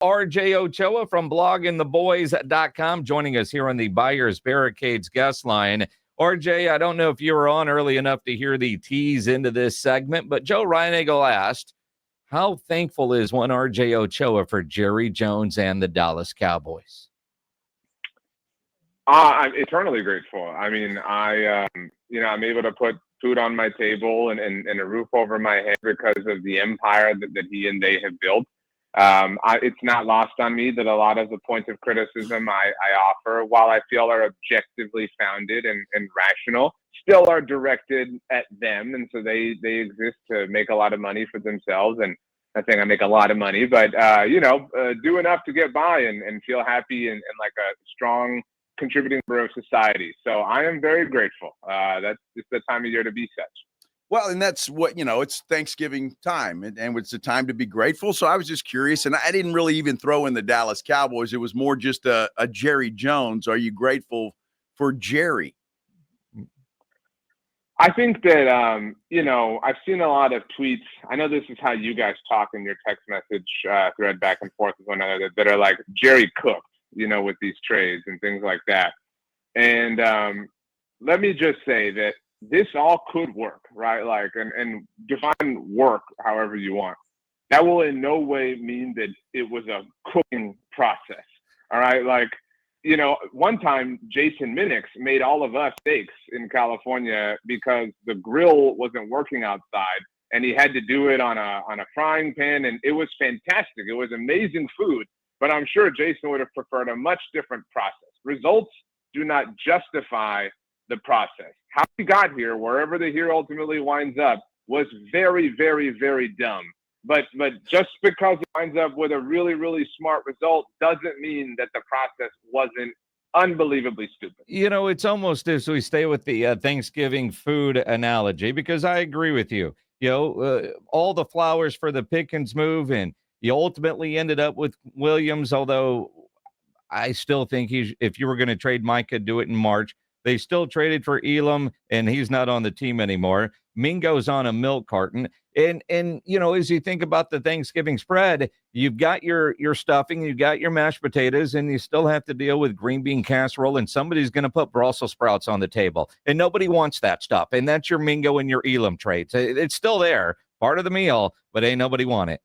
RJ Ochoa from bloggingtheboys.com joining us here on the Buyers Barricades guest line. RJ, I don't know if you were on early enough to hear the tease into this segment, but Joe Reinagle asked, how thankful is one RJ Ochoa for Jerry Jones and the Dallas Cowboys? I'm eternally grateful. I mean, I'm able to put food on my table and a roof over my head because of the empire that he and they have built. It's not lost on me that a lot of the points of criticism I offer, while I feel are objectively founded and rational, still are directed at them. And so they exist to make a lot of money for themselves. And I think I make a lot of money, but, do enough to get by and feel happy and like a strong contributing member of society. So I am very grateful. That's just the time of year to be such. Well, and that's what, it's Thanksgiving time and it's the time to be grateful. So I was just curious, and I didn't really even throw in the Dallas Cowboys. It was more just a Jerry Jones. Are you grateful for Jerry? I think that, I've seen a lot of tweets. I know this is how you guys talk in your text message thread back and forth with one another that are like Jerry cooked, with these trades and things like that. And let me just say that this all could work, right? Like, and define work however you want. That will in no way mean that it was a cooking process, all right? Like, one time Jason Minix made all of us steaks in California because the grill wasn't working outside and he had to do it on a frying pan, and it was fantastic. It was amazing food. But I'm sure Jason would have preferred a much different process. Results do not justify the process. How he got here, wherever the here ultimately winds up, was very, very, very dumb. But just because it winds up with a really, really smart result doesn't mean that the process wasn't unbelievably stupid. It's almost as we stay with the Thanksgiving food analogy, because I agree with you. All the flowers for the Pickens move, and you ultimately ended up with Williams, although I still think if you were going to trade Micah, do it in March. They still traded for Elam, and he's not on the team anymore. Mingo's on a milk carton. And as you think about the Thanksgiving spread, you've got your stuffing, you've got your mashed potatoes, and you still have to deal with green bean casserole, and somebody's going to put Brussels sprouts on the table. And nobody wants that stuff. And that's your Mingo and your Elam trades. It's still there, part of the meal, but ain't nobody want it.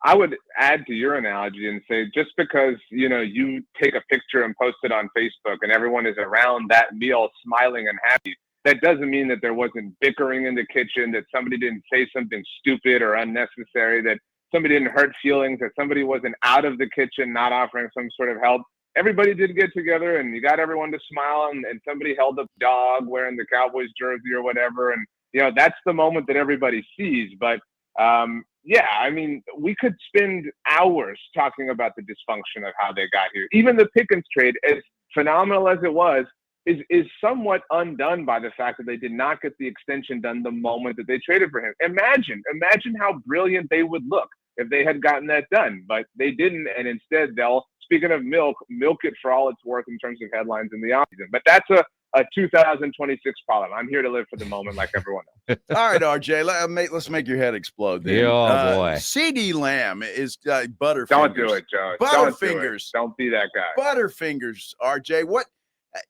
I would add to your analogy and say, just because, you take a picture and post it on Facebook and everyone is around that meal smiling and happy, that doesn't mean that there wasn't bickering in the kitchen, that somebody didn't say something stupid or unnecessary, that somebody didn't hurt feelings, that somebody wasn't out of the kitchen not offering some sort of help. Everybody did get together and you got everyone to smile, and somebody held up a dog wearing the Cowboys jersey or whatever. And, that's the moment that everybody sees. But, we could spend hours talking about the dysfunction of how they got here. Even the Pickens trade, as phenomenal as it was, is somewhat undone by the fact that they did not get the extension done the moment that they traded for him. Imagine how brilliant they would look if they had gotten that done, but they didn't. And instead they'll, speaking of milk it for all it's worth in terms of headlines in the offseason. But that's a 2026 problem. I'm here to live for the moment like everyone else. All right, RJ, let's make your head explode then. Oh, boy. CD Lamb is Butterfingers. Don't do it, Joe. Butterfingers. Don't be that guy. Butterfingers, RJ. What?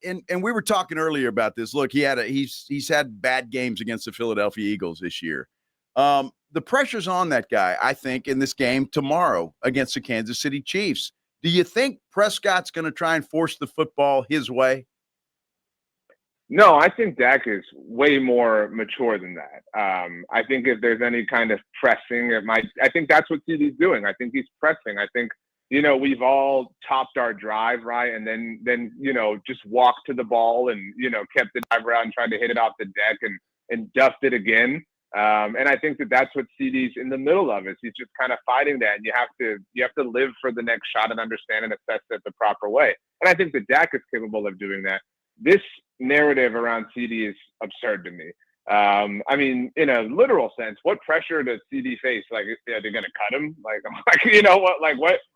And we were talking earlier about this. Look, he's had bad games against the Philadelphia Eagles this year. The pressure's on that guy, I think, in this game tomorrow against the Kansas City Chiefs. Do you think Prescott's going to try and force the football his way? No, I think Dak is way more mature than that. I think if there's any kind of pressing, I think that's what CD's doing. I think he's pressing. I think, we've all topped our drive, right? And then just walked to the ball and, kept the drive around, tried to hit it off the deck and duffed it again. And I think that's what CD's in the middle of. Is he's just kind of fighting that. And you have to live for the next shot and understand and assess it the proper way. And I think that Dak is capable of doing that. This narrative around CD is absurd to me. In a literal sense, what pressure does CD face? Like, are they going to cut him?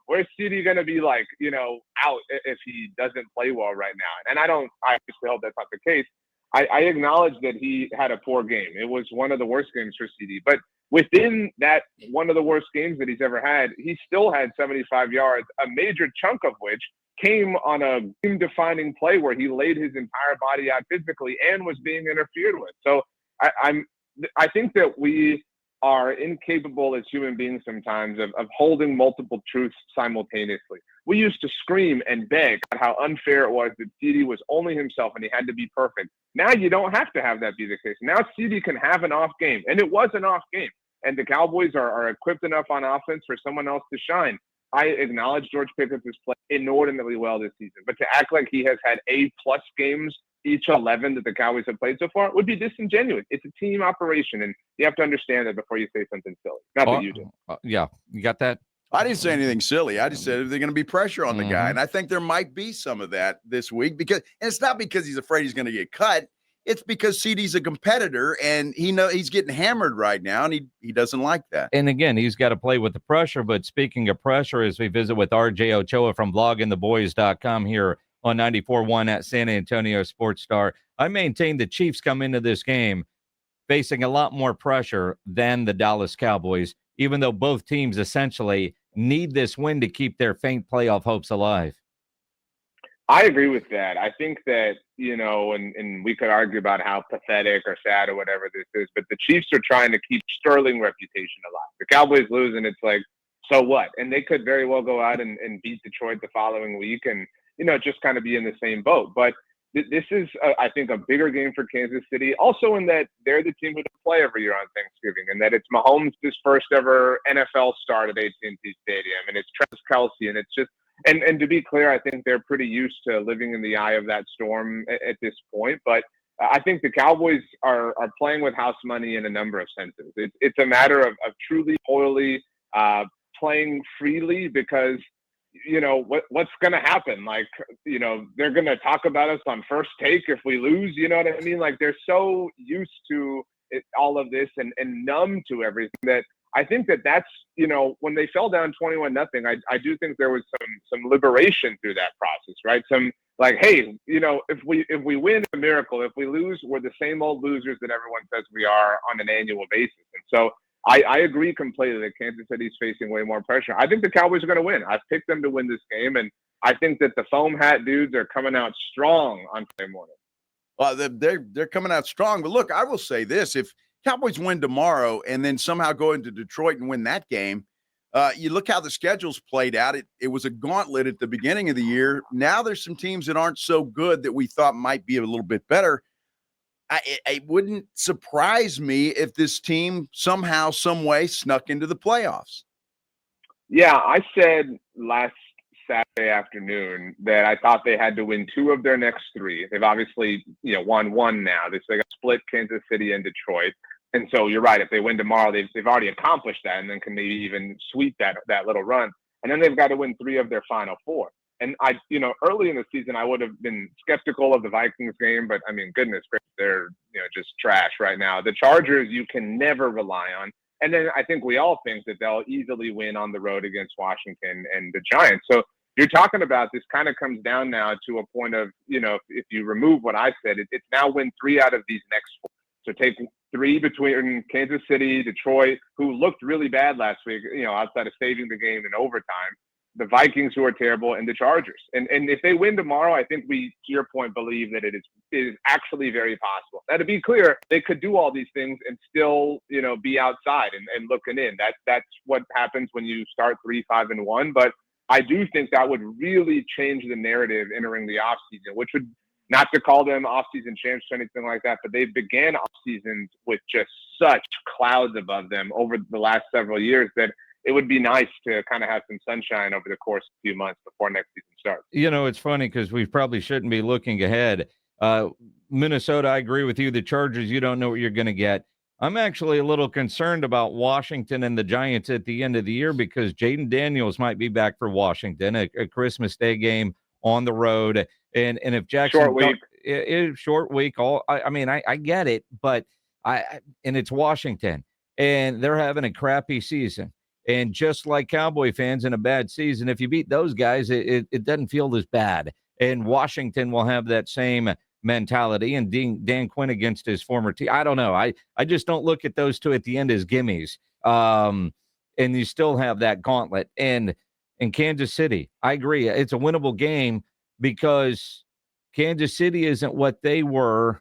Where's CD going to be out if he doesn't play well right now? And I obviously hope that's not the case. I acknowledge that he had a poor game. It was one of the worst games for CD. But within that one of the worst games that he's ever had, he still had 75 yards, a major chunk of which came on a game-defining play where he laid his entire body out physically and was being interfered with. So I think that we are incapable as human beings sometimes of holding multiple truths simultaneously. We used to scream and beg at how unfair it was that CD was only himself and he had to be perfect. Now you don't have to have that be the case. Now CD can have an off game, and it was an off game. And the Cowboys are equipped enough on offense for someone else to shine. I acknowledge George Pickens has played inordinately well this season, but to act like he has had A-plus games each 11 that the Cowboys have played so far would be disingenuous. It's a team operation, and you have to understand that before you say something silly. Not that you do. Yeah, you got that? I didn't say anything silly. I just said there's going to be pressure on the guy, and I think there might be some of that this week and it's not because he's afraid he's going to get cut. It's because CD's a competitor, and he's getting hammered right now, and he doesn't like that. And again, he's got to play with the pressure. But speaking of pressure, as we visit with RJ Ochoa from bloggingtheboys.com here on 94.1 at San Antonio Sports Star, I maintain the Chiefs come into this game facing a lot more pressure than the Dallas Cowboys, even though both teams essentially need this win to keep their faint playoff hopes alive. I agree with that. I think that, and we could argue about how pathetic or sad or whatever this is, but the Chiefs are trying to keep Sterling reputation alive. The Cowboys lose, and it's like, so what? And they could very well go out and beat Detroit the following week and, just kind of be in the same boat. But this is, I think, a bigger game for Kansas City, also in that they're the team who play every year on Thanksgiving, and that it's Mahomes' first ever NFL start at AT&T Stadium, and it's Travis Kelce, and it's just, and to be clear, I think they're pretty used to living in the eye of that storm at this point. But I think the Cowboys are playing with house money in a number of senses. It's a matter of truly, toilly playing freely because, what's going to happen? Like, they're going to talk about us on First Take if we lose. You know what I mean? Like, they're so used to all of this and numb to everything that I think that's, when they fell down 21-0, I do think there was some liberation through that process, right? Some like, hey, if we win, it's a miracle. If we lose, we're the same old losers that everyone says we are on an annual basis. And so I agree completely that Kansas City's facing way more pressure. I think the Cowboys are going to win. I've picked them to win this game, and I think that the foam hat dudes are coming out strong on Friday morning. Well, they're coming out strong. But look, I will say this: if Cowboys win tomorrow and then somehow go into Detroit and win that game, you look how the schedule's played out. It was a gauntlet at the beginning of the year. Now there's some teams that aren't so good that we thought might be a little bit better. It wouldn't surprise me if this team somehow, some way snuck into the playoffs. Yeah, I said last Saturday afternoon that I thought they had to win 2 of their next 3. They've obviously, won 1 now. They got split Kansas City and Detroit. And so you're right. If they win tomorrow, they've already accomplished that and then can maybe even sweep that little run. And then they've got to win 3 of their final 4. And early in the season, I would have been skeptical of the Vikings game, but I mean, goodness gracious, they're, just trash right now. The Chargers, you can never rely on. And then I think we all think that they'll easily win on the road against Washington and the Giants. So you're talking about this kind of comes down now to a point of, if you remove what I said, it's now win 3 out of these next 4. So take 3 between Kansas City, Detroit, who looked really bad last week, outside of saving the game in overtime, the Vikings, who are terrible, and the Chargers. And if they win tomorrow, I think we, to your point, believe that it is actually very possible. Now, to be clear, they could do all these things and still, be outside and looking in. That's what happens when you start 3-5-1. But I do think that would really change the narrative entering the offseason, which would, not to call them offseason champs or anything like that, but they began off seasons with just such clouds above them over the last several years that it would be nice to kind of have some sunshine over the course of a few months before next season starts. It's funny because we probably shouldn't be looking ahead. Minnesota, I agree with you. The Chargers, you don't know what you're going to get. I'm actually a little concerned about Washington and the Giants at the end of the year because Jaden Daniels might be back for Washington, a Christmas Day game on the road. And if Jackson short week, I get it, but and it's Washington and they're having a crappy season. And just like Cowboy fans in a bad season, if you beat those guys, it doesn't feel as bad. And Washington will have that same mentality, and Dan Quinn against his former team. I don't know. I just don't look at those two at the end as gimmies. And you still have that gauntlet. And in Kansas City, I agree. It's a winnable game because Kansas City isn't what they were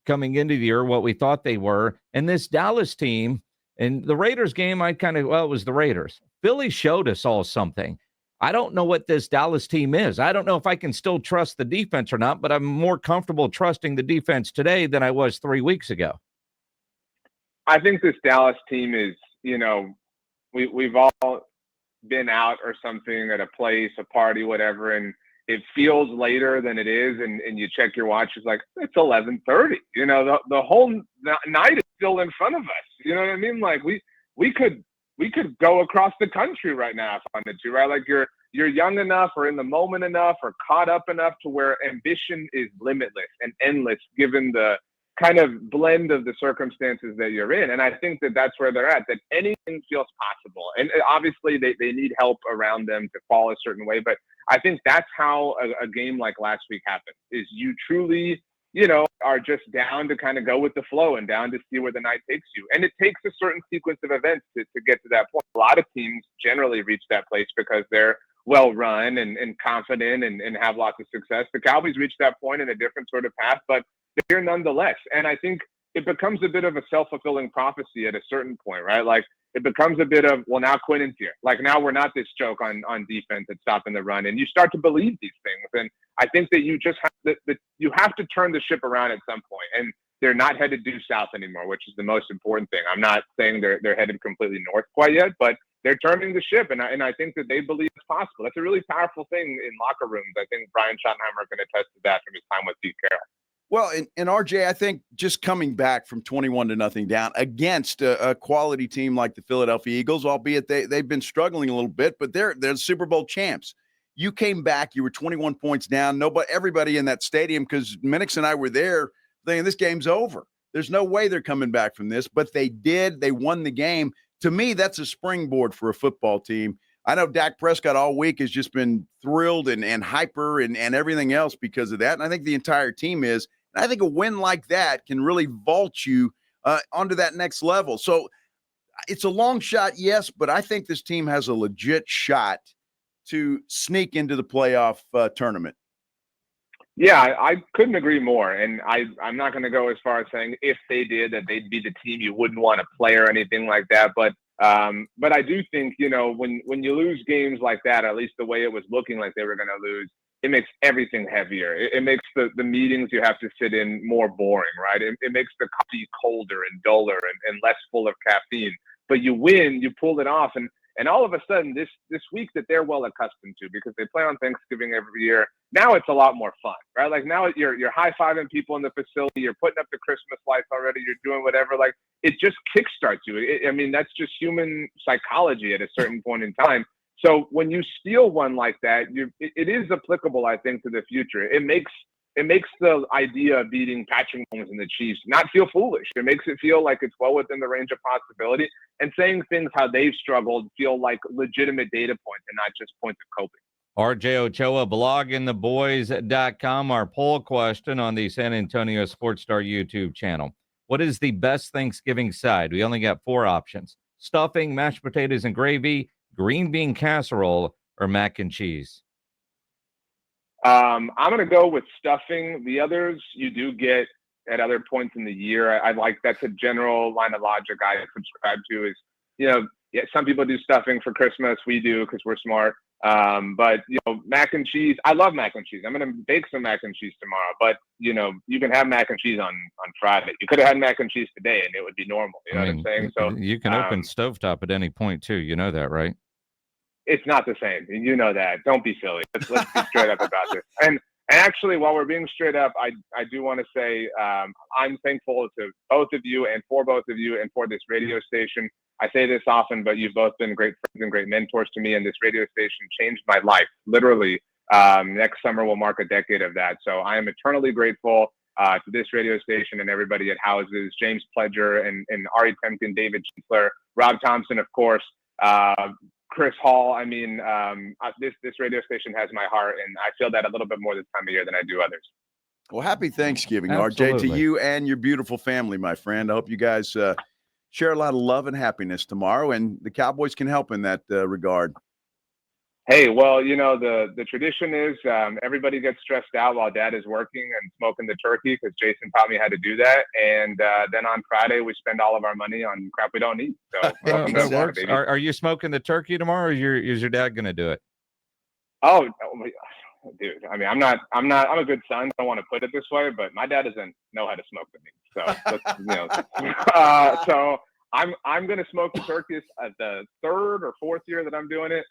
coming into the year, what we thought they were. And this Dallas team and the Raiders game, it was the Raiders. Philly showed us all something. I don't know what this Dallas team is. I don't know if I can still trust the defense or not, but I'm more comfortable trusting the defense today than I was 3 weeks ago. I think this Dallas team is, we've all been out or something at a place, a party, whatever, and it feels later than it is, and you check your watch, it's like, it's 11:30. The whole night is still in front of us. You know what I mean? Like we could go across the country right now if I wanted to, right? Like you're young enough or in the moment enough or caught up enough to where ambition is limitless and endless given the kind of blend of the circumstances that you're in. And I think that that's where they're at, that anything feels possible. And obviously they need help around them to fall a certain way. But I think that's how a game like last week happens, is you truly, are just down to kind of go with the flow and down to see where the night takes you. And it takes a certain sequence of events to get to that point. A lot of teams generally reach that place because they're well run and confident and have lots of success. The Cowboys reached that point in a different sort of path, but they're here nonetheless. And I think it becomes a bit of a self-fulfilling prophecy at a certain point, right? Like it becomes a bit of, well, now Quinn's here. Like now we're not this joke on defense and stopping the run. And you start to believe these things. And I think that you just have to turn the ship around at some point. And they're not headed due south anymore, which is the most important thing. I'm not saying they're headed completely north quite yet, but they're turning the ship. And I think that they believe it's possible. That's a really powerful thing in locker rooms. I think Brian Schottenheimer can attest to that from his time with Pete Carroll. Well, and RJ, I think just coming back from 21-0 down against a quality team like the Philadelphia Eagles, albeit they've been struggling a little bit, but they're Super Bowl champs. You came back, you were 21 points down. Everybody in that stadium, because Minix and I were there, thinking this game's over. There's no way they're coming back from this, but they did. They won the game. To me, that's a springboard for a football team. I know Dak Prescott all week has just been thrilled and hyper and everything else because of that, and I think the entire team is. And I think a win like that can really vault you onto that next level. So it's a long shot, yes, but I think this team has a legit shot to sneak into the playoff tournament. Yeah, I couldn't agree more. And I'm not going to go as far as saying if they did that they'd be the team you wouldn't want to play or anything like that. But I do think, when you lose games like that, at least the way it was looking like they were going to lose, it makes everything heavier. It makes the meetings you have to sit in more boring, right? It makes the coffee colder and duller and less full of caffeine. But you win, you pull it off, and all of a sudden this week that they're well accustomed to because they play on Thanksgiving every year, now it's a lot more fun, right? Like now you're high-fiving people in the facility, you're putting up the Christmas lights already, you're doing whatever. Like it just kickstarts you. That's just human psychology at a certain point in time. So when you steal one like that, it is applicable, I think, to the future. It makes the idea of beating Patrick Mahomes and the Chiefs not feel foolish. It makes it feel like it's well within the range of possibility. And saying things how they've struggled feel like legitimate data points and not just points of coping. RJ Ochoa, bloggingtheboys.com. Our poll question on the San Antonio Sports Star YouTube channel. What is the best Thanksgiving side? We only got 4 options: stuffing, mashed potatoes and gravy, green bean casserole, or mac and cheese. I'm going to go with stuffing. The others you do get at other points in the year. I like that's a general line of logic I subscribe to is, some people do stuffing for Christmas. We do because we're smart. But mac and cheese, I love mac and cheese. I'm going to bake some mac and cheese tomorrow, but you can have mac and cheese on Friday. You could have had mac and cheese today and it would be normal. You know what I'm saying? So you can open stovetop at any point too. You know that, right? It's not the same. You know that. Don't be silly. Let's be straight up about this. And actually, while we're being straight up, I do want to say I'm thankful to both of you and for both of you and for this radio station. I say this often, but you've both been great friends and great mentors to me, and this radio station changed my life. Literally, next summer will mark a decade of that. So I am eternally grateful to this radio station and everybody at Houses, James Pledger and Ari Temkin, David Chiesler, Rob Thompson, of course, Chris Hall. I mean, this radio station has my heart, and I feel that a little bit more this time of year than I do others. Well, happy Thanksgiving, RJ, to you and your beautiful family, my friend. I hope you guys share a lot of love and happiness tomorrow, and the Cowboys can help in that regard. Hey, well, you know, the tradition is everybody gets stressed out while Dad is working and smoking the turkey because Jason taught me how to do that. And then on Friday, we spend all of our money on crap we don't need. So that works. Are you smoking the turkey tomorrow, or is your dad going to do it? Oh, dude. I mean, I'm a good son. I don't want to put it this way, but my dad doesn't know how to smoke the meat. So, so I'm going to smoke the turkey the third or fourth year that I'm doing it.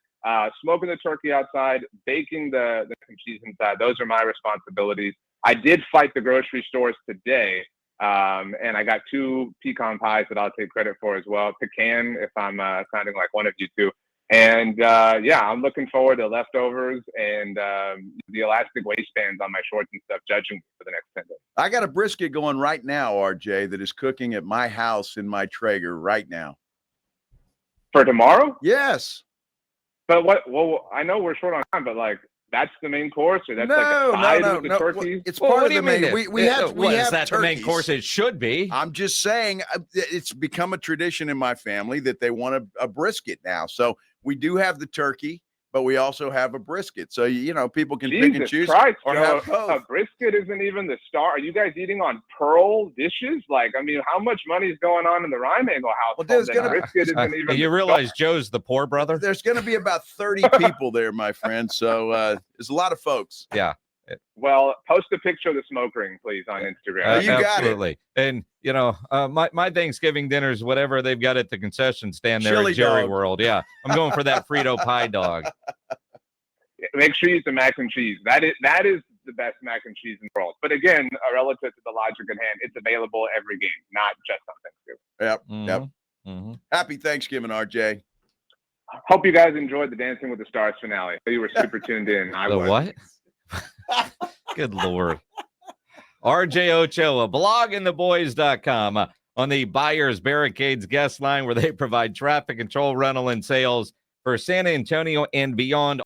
Smoking the turkey outside, baking the cheese inside. Those are my responsibilities. I did fight the grocery stores today, and I got 2 pecan pies that I'll take credit for as well. Pecan, if I'm sounding like one of you two. And yeah, I'm looking forward to leftovers and the elastic waistbands on my shorts and stuff, judging me for the next 10 days. I got a brisket going right now, RJ, that is cooking at my house in my Traeger right now. For tomorrow? Yes. But what? Well, I know we're short on time, but like that's the main course, or that's like a side with the turkey. Well, it's part of the main. We have that turkeys. The main course? It should be. I'm just saying, it's become a tradition in my family that they want a brisket now. So we do have the turkey, but we also have a brisket. So you know, people can pick and choose. Christ, or have both. A brisket isn't even the star. Are you guys eating on pearl dishes? Like, I mean, how much money is going on in the Reimangle household? Well, brisket isn't even. You realize Joe's the poor brother? There's going to be about 30 people there, my friend. So there's a lot of folks. Yeah. Well, post a picture of the smoke ring, please, on Instagram. You got absolutely. And you know, my Thanksgiving dinners, whatever they've got at the concession stand there Chili at Jerry dog. World. Yeah, I'm going for that Frito pie dog. Make sure you eat the mac and cheese. That is the best mac and cheese in the world. But again, relative to the logic at hand, it's available every game, not just on Thanksgiving. Yep. Mm-hmm. Happy Thanksgiving, RJ. Hope you guys enjoyed the Dancing with the Stars finale. You were super tuned in. The what? Good Lord. RJ Ochoa, bloggingtheboys.com on the Buyers Barricades guest line, where they provide traffic control, rental, and sales for San Antonio and beyond.